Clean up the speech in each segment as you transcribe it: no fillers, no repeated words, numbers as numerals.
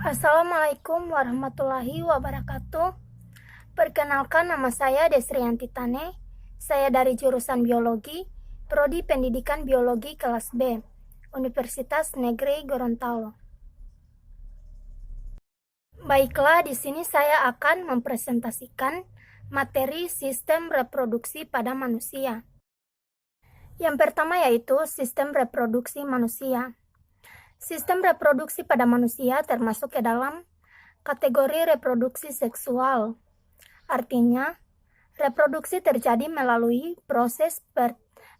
Assalamualaikum warahmatullahi wabarakatuh. Perkenalkan, nama saya Desrianti Tane. Saya dari jurusan Biologi, Prodi Pendidikan Biologi kelas B, Universitas Negeri Gorontalo. Baiklah, di sini saya akan mempresentasikan materi sistem reproduksi pada manusia. Yang pertama yaitu sistem reproduksi manusia. Sistem reproduksi pada manusia termasuk ke dalam kategori reproduksi seksual. Artinya, reproduksi terjadi melalui proses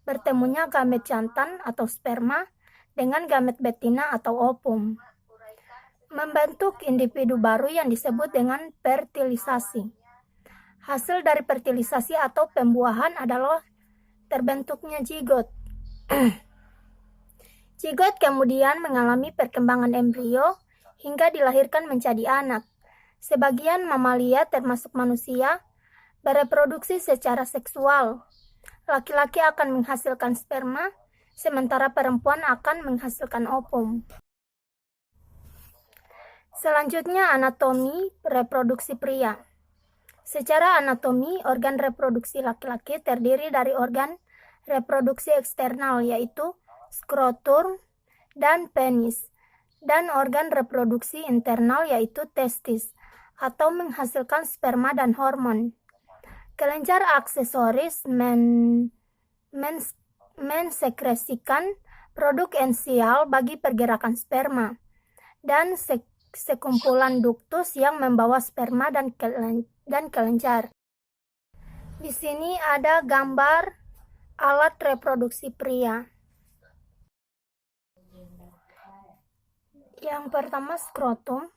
bertemunya gamet jantan atau sperma dengan gamet betina atau ovum, membentuk individu baru yang disebut dengan fertilisasi. Hasil dari fertilisasi atau pembuahan adalah terbentuknya zigot. Zigot kemudian mengalami perkembangan embrio hingga dilahirkan menjadi anak. Sebagian mamalia termasuk manusia bereproduksi secara seksual. Laki-laki akan menghasilkan sperma, sementara perempuan akan menghasilkan ovum. Selanjutnya, anatomi reproduksi pria. Secara anatomi, organ reproduksi laki-laki terdiri dari organ reproduksi eksternal, yaitu skrotum dan penis, dan organ reproduksi internal yaitu testis, atau menghasilkan sperma dan hormon. Kelenjar aksesoris mensekresikan produk ensial bagi pergerakan sperma, dan sekumpulan duktus yang membawa sperma dan kelenjar. Di sini ada gambar alat reproduksi pria. Yang pertama, skrotum.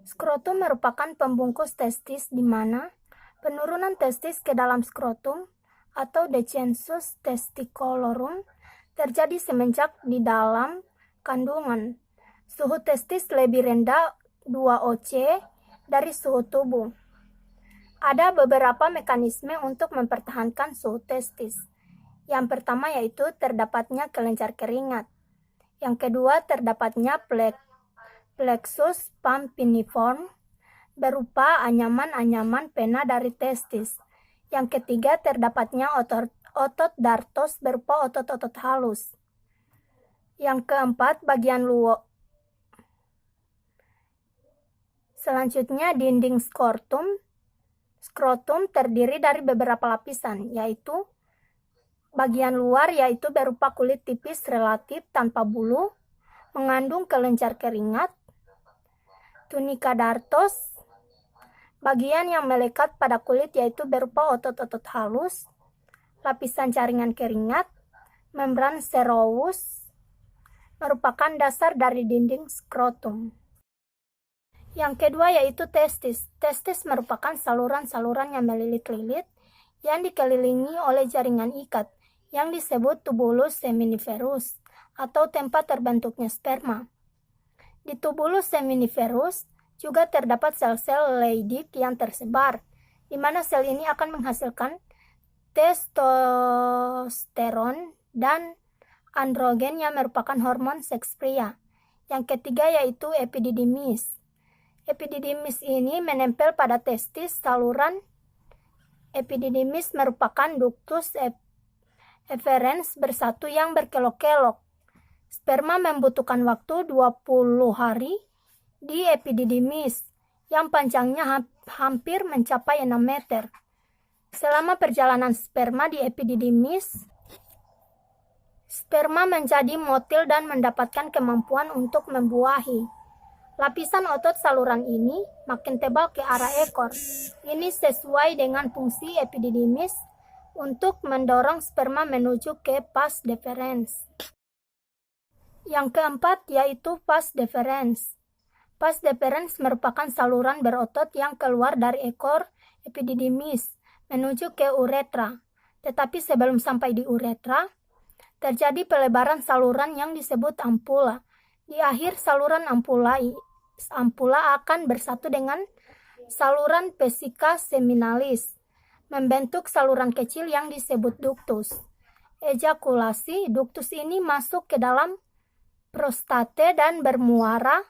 Skrotum merupakan pembungkus testis di mana penurunan testis ke dalam skrotum atau descensus testicolorum terjadi semenjak di dalam kandungan. Suhu testis lebih rendah 2 oC dari suhu tubuh. Ada beberapa mekanisme untuk mempertahankan suhu testis. Yang pertama yaitu terdapatnya kelenjar keringat. Yang kedua, terdapatnya plexus pampiniform berupa anyaman-anyaman pena dari testis. Yang ketiga, terdapatnya otot dartos berupa otot-otot halus. Yang keempat, bagian luar. Selanjutnya, dinding skrotum. Skrotum terdiri dari beberapa lapisan, yaitu bagian luar yaitu berupa kulit tipis relatif tanpa bulu, mengandung kelenjar keringat. Tunika dartos, bagian yang melekat pada kulit yaitu berupa otot-otot halus. Lapisan jaringan keringat, membran serous, merupakan dasar dari dinding skrotum. Yang kedua yaitu testis. Testis merupakan saluran-saluran yang melilit-lilit yang dikelilingi oleh jaringan ikat yang disebut tubulus seminiferus atau tempat terbentuknya sperma. Di tubulus seminiferus juga terdapat sel-sel Leydig yang tersebar, di mana sel ini akan menghasilkan testosteron dan androgen yang merupakan hormon seks pria. Yang ketiga yaitu epididymis. Epididymis ini menempel pada testis. Saluran epididymis merupakan ductus efferens bersatu yang berkelok-kelok. Sperma membutuhkan waktu 20 hari di epididymis yang panjangnya hampir mencapai 6 meter. Selama perjalanan sperma di epididymis, sperma menjadi motil dan mendapatkan kemampuan untuk membuahi. Lapisan otot saluran ini makin tebal ke arah ekor. Ini sesuai dengan fungsi epididymis untuk mendorong sperma menuju ke vas deferens. Yang keempat yaitu vas deferens. Vas deferens merupakan saluran berotot yang keluar dari ekor epididymis menuju ke uretra. Tetapi sebelum sampai di uretra, terjadi pelebaran saluran yang disebut ampula. Di akhir saluran ampula akan bersatu dengan saluran vesica seminalis, membentuk saluran kecil yang disebut ductus. Ejakulasi, ductus ini masuk ke dalam prostate dan bermuara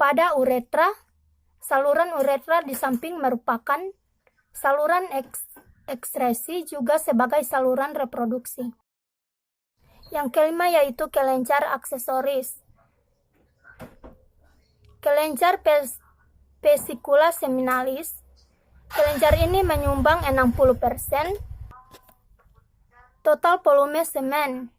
Pada uretra, saluran uretra di samping merupakan saluran ekskresi juga sebagai saluran reproduksi. Yang kelima yaitu kelenjar aksesoris. Kelenjar vesicula seminalis. Kelenjar ini menyumbang 60% total volume semen.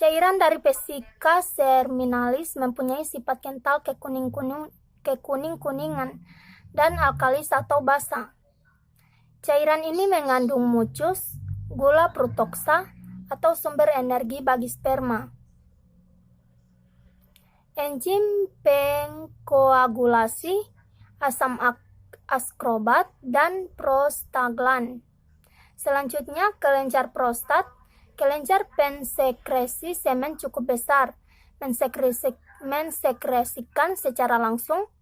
Cairan dari vesika seminalis mempunyai sifat kental kekuning-kuningan dan alkalis atau basa. Cairan ini mengandung mucus, gula fruktosa, atau sumber energi bagi sperma. Enzim pengkoagulasi, asam askorbat, dan prostaglan. Selanjutnya, kelenjar prostat. Kelenjar pensekresi semen cukup besar, mensekresikan secara langsung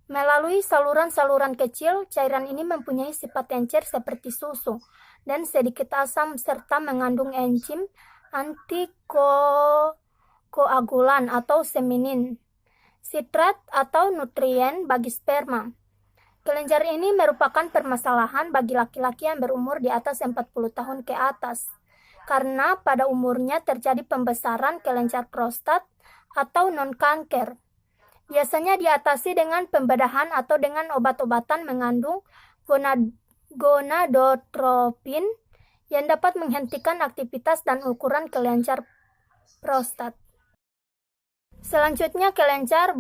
melalui saluran-saluran kecil. Cairan ini mempunyai sifat encer seperti susu dan sedikit asam serta mengandung enzim antikoagulan atau seminin, sitrat atau nutrien bagi sperma. Kelenjar ini merupakan permasalahan bagi laki-laki yang berumur di atas 40 tahun ke atas, karena pada umurnya terjadi pembesaran kelenjar prostat atau non-kanker. Biasanya diatasi dengan pembedahan atau dengan obat-obatan mengandung gonadotropin yang dapat menghentikan aktivitas dan ukuran kelenjar prostat. Selanjutnya kelenjar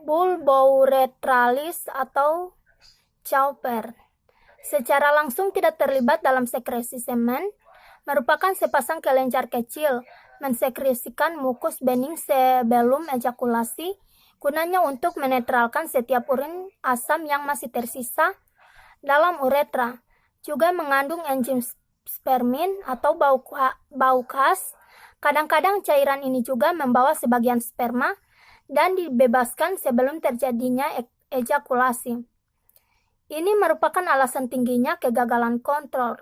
bulbouretralis atau Cowper. Secara langsung tidak terlibat dalam sekresi semen, merupakan sepasang kelenjar kecil, mensekresikan mukus bening sebelum ejakulasi, gunanya untuk menetralkan setiap urin asam yang masih tersisa dalam uretra. Juga mengandung enzim spermin atau bau khas. Kadang-kadang cairan ini juga membawa sebagian sperma dan dibebaskan sebelum terjadinya ejakulasi. Ini merupakan alasan tingginya kegagalan kontrol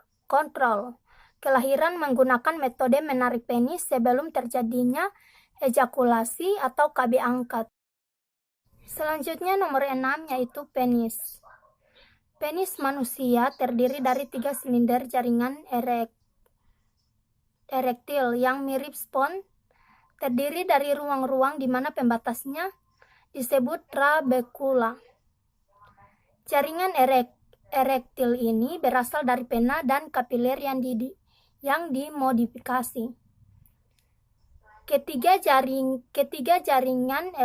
kelahiran menggunakan metode menarik penis sebelum terjadinya ejakulasi atau KB angkat. Selanjutnya nomor 6 yaitu penis. Penis manusia terdiri dari 3 silinder jaringan erektil yang mirip spons, terdiri dari ruang-ruang di mana pembatasnya disebut trabekula. Jaringan erektil ini berasal dari pena dan kapiler yang dimodifikasi. Ketiga jaringan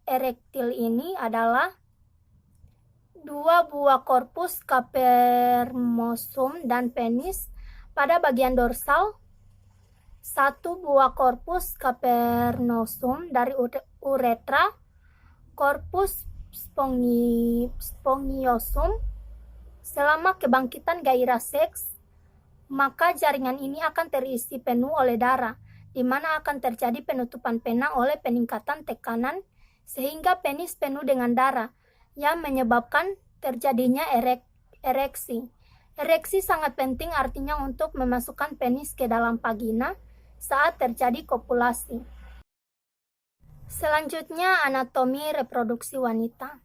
erektil ini adalah 2 buah korpus spermosum dan penis pada bagian dorsal, 1 buah korpus cavernosum dari uretra, korpus spongiosum. Selama kebangkitan gairah seks, maka jaringan ini akan terisi penuh oleh darah, di mana akan terjadi penutupan pena oleh peningkatan tekanan sehingga penis penuh dengan darah yang menyebabkan terjadinya ereksi. Ereksi sangat penting artinya untuk memasukkan penis ke dalam vagina saat terjadi kopulasi. Selanjutnya anatomi reproduksi wanita.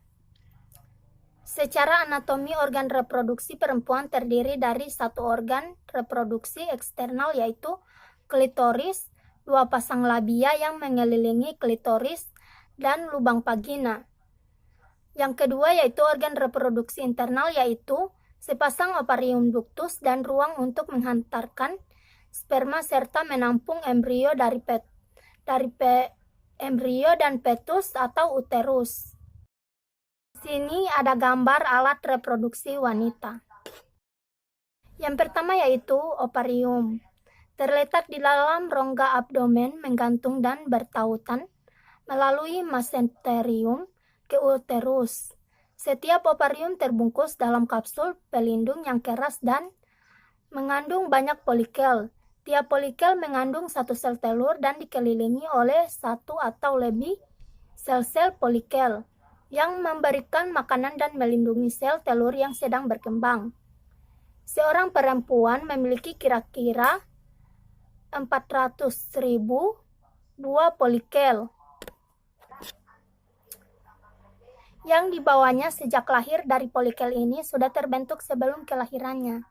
Secara anatomi organ reproduksi perempuan terdiri dari 1 organ reproduksi eksternal yaitu klitoris, 2 pasang labia yang mengelilingi klitoris, dan lubang vagina. Yang kedua yaitu organ reproduksi internal yaitu sepasang ovarium ductus dan ruang untuk menghantarkan sperma serta menampung embrio dari embrio dan fetus atau uterus. Sini ada gambar alat reproduksi wanita. Yang pertama yaitu ovarium. Terletak di dalam rongga abdomen menggantung dan bertautan melalui mesenterium ke uterus. Setiap ovarium terbungkus dalam kapsul pelindung yang keras dan mengandung banyak folikel. Tiap folikel mengandung 1 sel telur dan dikelilingi oleh 1 atau lebih sel-sel folikel yang memberikan makanan dan melindungi sel telur yang sedang berkembang. Seorang perempuan memiliki kira-kira 400.000 buah folikel. yang dibawanya sejak lahir dari polikel ini sudah terbentuk sebelum kelahirannya.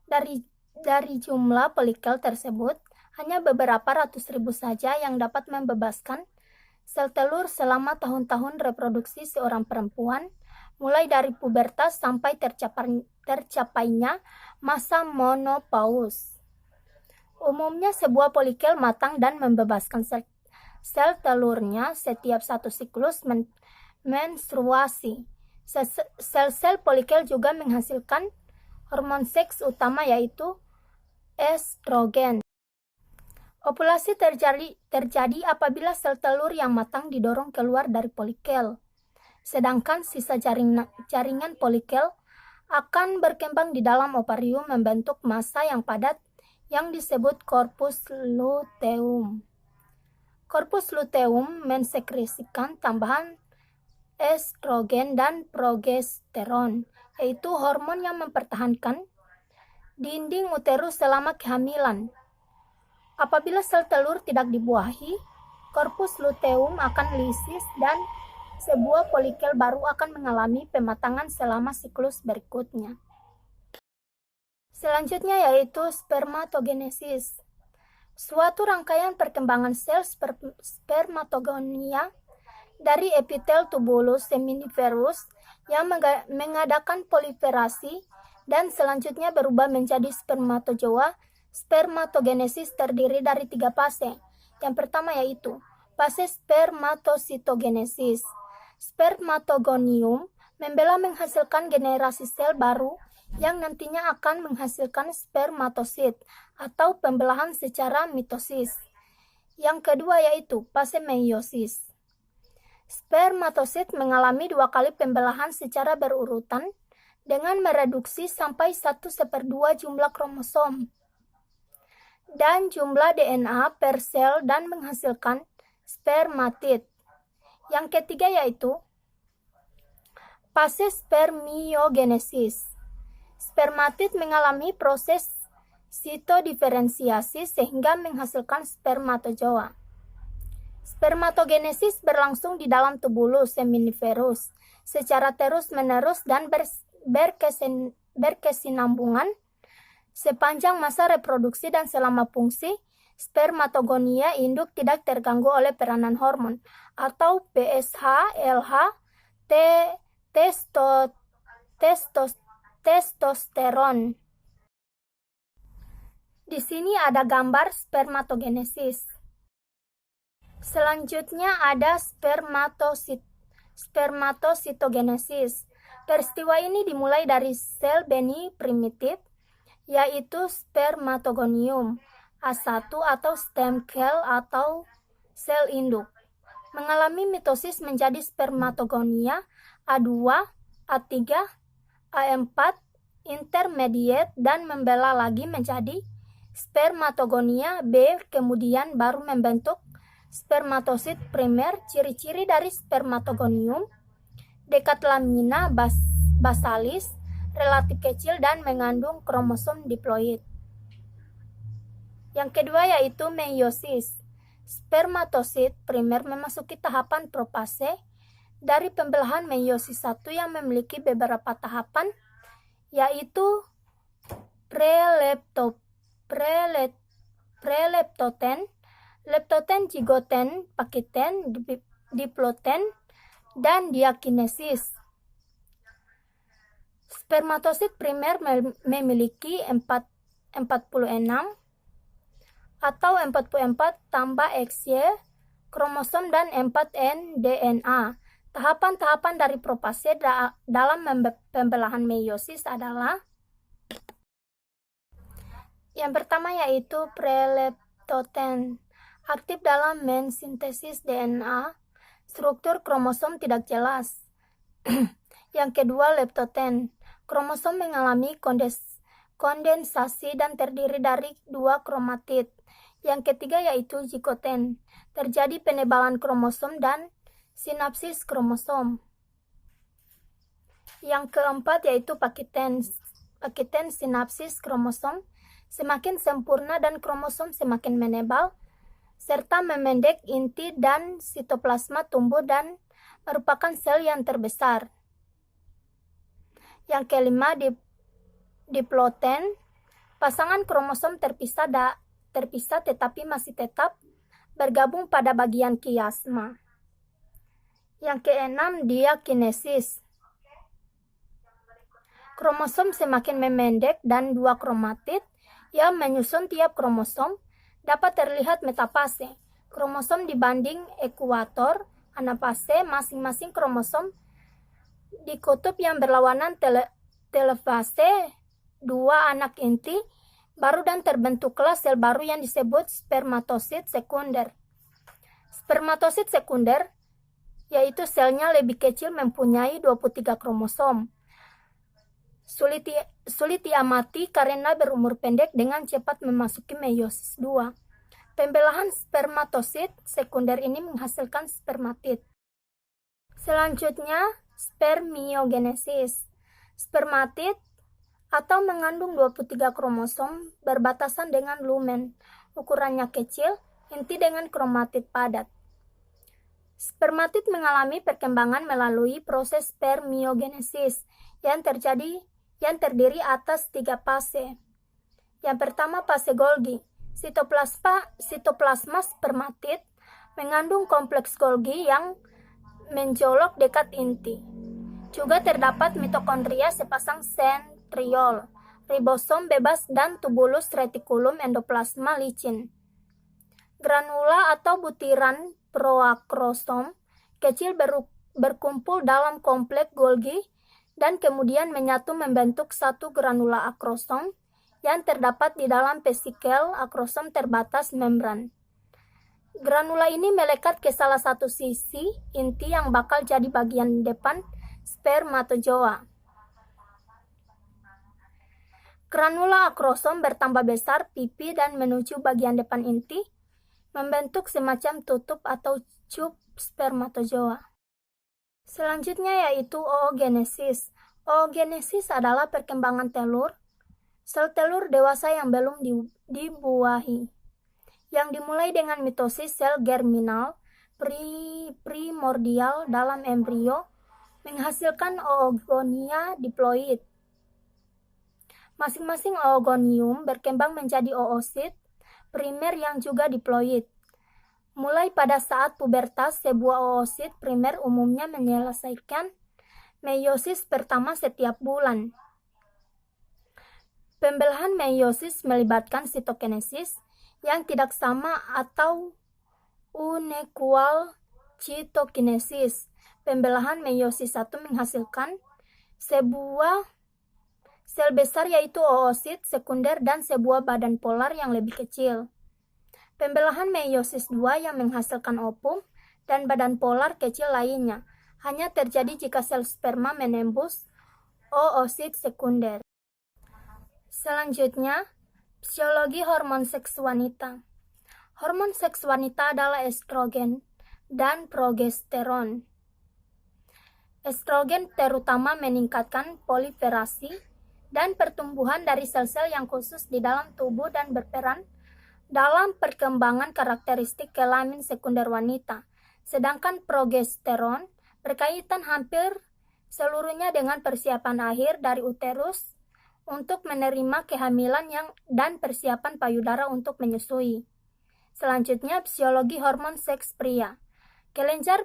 Dari jumlah polikel tersebut, hanya beberapa ratus ribu saja yang dapat membebaskan sel telur selama tahun-tahun reproduksi seorang perempuan, mulai dari pubertas sampai tercapainya masa menopause. Umumnya sebuah polikel matang dan membebaskan sel telurnya setiap satu siklus menstruasi. Sel-sel polikel juga menghasilkan hormon seks utama yaitu estrogen. Ovulasi terjadi apabila sel telur yang matang didorong keluar dari polikel. Sedangkan sisa jaringan polikel akan berkembang di dalam ovarium membentuk massa yang padat yang disebut corpus luteum. Corpus luteum mensekresikan tambahan estrogen dan progesteron, yaitu hormon yang mempertahankan dinding uterus selama kehamilan. Apabila sel telur tidak dibuahi, corpus luteum akan lisis dan sebuah polikel baru akan mengalami pematangan selama siklus berikutnya. Selanjutnya yaitu spermatogenesis. Suatu rangkaian perkembangan sel spermatogonia dari epitel tubulus seminiferus yang mengadakan proliferasi dan selanjutnya berubah menjadi spermatozoa. Spermatogenesis terdiri dari 3 fase. Yang pertama yaitu fase spermatositogenesis. Spermatogonium membela menghasilkan generasi sel baru yang nantinya akan menghasilkan spermatosit atau pembelahan secara mitosis. Yang kedua yaitu fase meiosis. Spermatosit mengalami 2 kali pembelahan secara berurutan dengan mereduksi sampai 1/2 jumlah kromosom dan jumlah DNA per sel dan menghasilkan spermatid. Yang ketiga yaitu fase spermiogenesis. Spermatid mengalami proses sitodiferensiasi sehingga menghasilkan spermatozoa. Spermatogenesis berlangsung di dalam tubulus seminiferus secara terus-menerus dan berkesinambungan sepanjang masa reproduksi dan selama fungsi spermatogonia induk tidak terganggu oleh peranan hormon atau PSH, LH, testosteron. Di sini ada gambar spermatogenesis. Selanjutnya ada spermatositogenesis. Peristiwa ini dimulai dari sel benih primitif, yaitu spermatogonium A1 atau stem cell atau sel induk. Mengalami mitosis menjadi spermatogonia A2, A3, A4, intermediate dan membela lagi menjadi spermatogonia B, kemudian baru membentuk spermatosit primer. Ciri-ciri dari spermatogonium: dekat lamina basalis, relatif kecil dan mengandung kromosom diploid. Yang kedua yaitu meiosis. Spermatosit primer memasuki tahapan profase dari pembelahan meiosis 1 yang memiliki beberapa tahapan, yaitu preleptoten, leptoten, zigoten, pakiten, diploten, dan diakinesis. Spermatosit primer memiliki 46 atau 44 tambah XY kromosom dan 4N DNA. Tahapan-tahapan dari profase dalam pembelahan meiosis adalah: yang pertama yaitu preleptoten, aktif dalam mensintesis DNA, struktur kromosom tidak jelas. Yang kedua leptoten, kromosom mengalami kondensasi dan terdiri dari 2 kromatid. Yang ketiga yaitu zigoten, terjadi penebalan kromosom dan sinapsis kromosom. Yang keempat yaitu pakiten sinapsis kromosom semakin sempurna dan kromosom semakin menebal serta memendek inti dan sitoplasma tumbuh dan merupakan sel yang terbesar. Yang kelima, diploiden, pasangan kromosom terpisah tetapi masih tetap bergabung pada bagian kiasma. Yang keenam, diakinesis. Kromosom semakin memendek dan dua kromatid yang menyusun tiap kromosom dapat terlihat metafase. Kromosom dibanding ekuator, anafase, masing-masing kromosom di kutub yang berlawanan telefase, dua anak inti baru dan terbentuklah sel baru yang disebut spermatosit sekunder. Spermatosit sekunder yaitu selnya lebih kecil mempunyai 23 kromosom. Sulit diamati karena berumur pendek dengan cepat memasuki meiosis 2. Pembelahan spermatosit sekunder ini menghasilkan spermatid. Selanjutnya, spermiogenesis. Spermatid atau mengandung 23 kromosom berbatasan dengan lumen, ukurannya kecil, inti dengan kromatid padat. Spermatid mengalami perkembangan melalui proses spermiogenesis yang terdiri atas 3 fase. Yang pertama, fase Golgi. Sitoplasma spermatid mengandung kompleks Golgi yang menjolok dekat inti. Juga terdapat mitokondria sepasang sentriol, ribosom bebas dan tubulus retikulum endoplasma licin. Granula atau butiran proakrosom kecil berkumpul dalam kompleks Golgi dan kemudian menyatu membentuk satu granula akrosom yang terdapat di dalam vesikel akrosom terbatas membran. Granula ini melekat ke salah satu sisi inti yang bakal jadi bagian depan spermatozoa. Granula akrosom bertambah besar pipi dan menuju bagian depan inti, membentuk semacam tutup atau cup spermatozoa. Selanjutnya yaitu oogenesis. Oogenesis adalah perkembangan sel telur dewasa yang belum dibuahi, yang dimulai dengan mitosis sel germinal primordial dalam embrio, menghasilkan oogonia diploid. Masing-masing oogonium berkembang menjadi oosit primer yang juga diploid. Mulai pada saat pubertas, sebuah oosit primer umumnya menyelesaikan meiosis pertama setiap bulan. Pembelahan meiosis melibatkan sitokinesis yang tidak sama atau unequal cytokinesis. Pembelahan meiosis 1 menghasilkan sebuah sel besar yaitu oosit sekunder dan sebuah badan polar yang lebih kecil. Pembelahan meiosis 2 yang menghasilkan ovum dan badan polar kecil lainnya hanya terjadi jika sel sperma menembus oosit sekunder. Selanjutnya, fisiologi hormon seks wanita. Hormon seks wanita adalah estrogen dan progesteron. Estrogen terutama meningkatkan proliferasi dan pertumbuhan dari sel-sel yang khusus di dalam tubuh dan berperan dalam perkembangan karakteristik kelamin sekunder wanita, sedangkan progesteron berkaitan hampir seluruhnya dengan persiapan akhir dari uterus untuk menerima kehamilan dan persiapan payudara untuk menyusui. Selanjutnya, fisiologi hormon seks pria. Kelenjar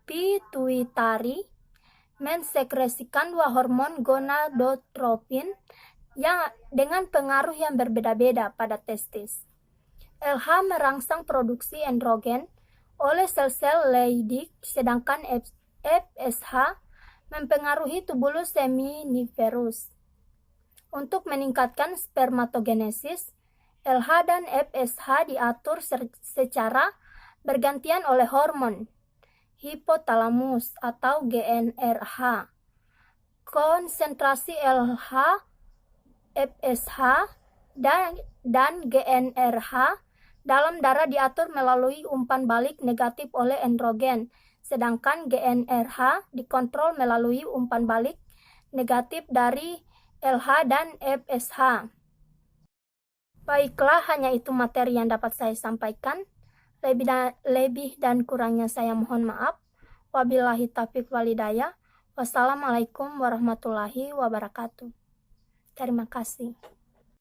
pituitari mensekresikan 2 hormon gonadotropin yang dengan pengaruh yang berbeda-beda pada testis. LH merangsang produksi androgen oleh sel-sel Leydig, sedangkan FSH mempengaruhi tubulus seminiferus. Untuk meningkatkan spermatogenesis, LH dan FSH diatur secara bergantian oleh hormon hipotalamus atau GnRH. Konsentrasi LH, FSH, dan GnRH dalam darah diatur melalui umpan balik negatif oleh androgen, sedangkan GnRH dikontrol melalui umpan balik negatif dari LH dan FSH. Baiklah, hanya itu materi yang dapat saya sampaikan. Lebih dan kurangnya saya mohon maaf. Wabillahi taufiq walhidayah. Wassalamualaikum warahmatullahi wabarakatuh. Terima kasih.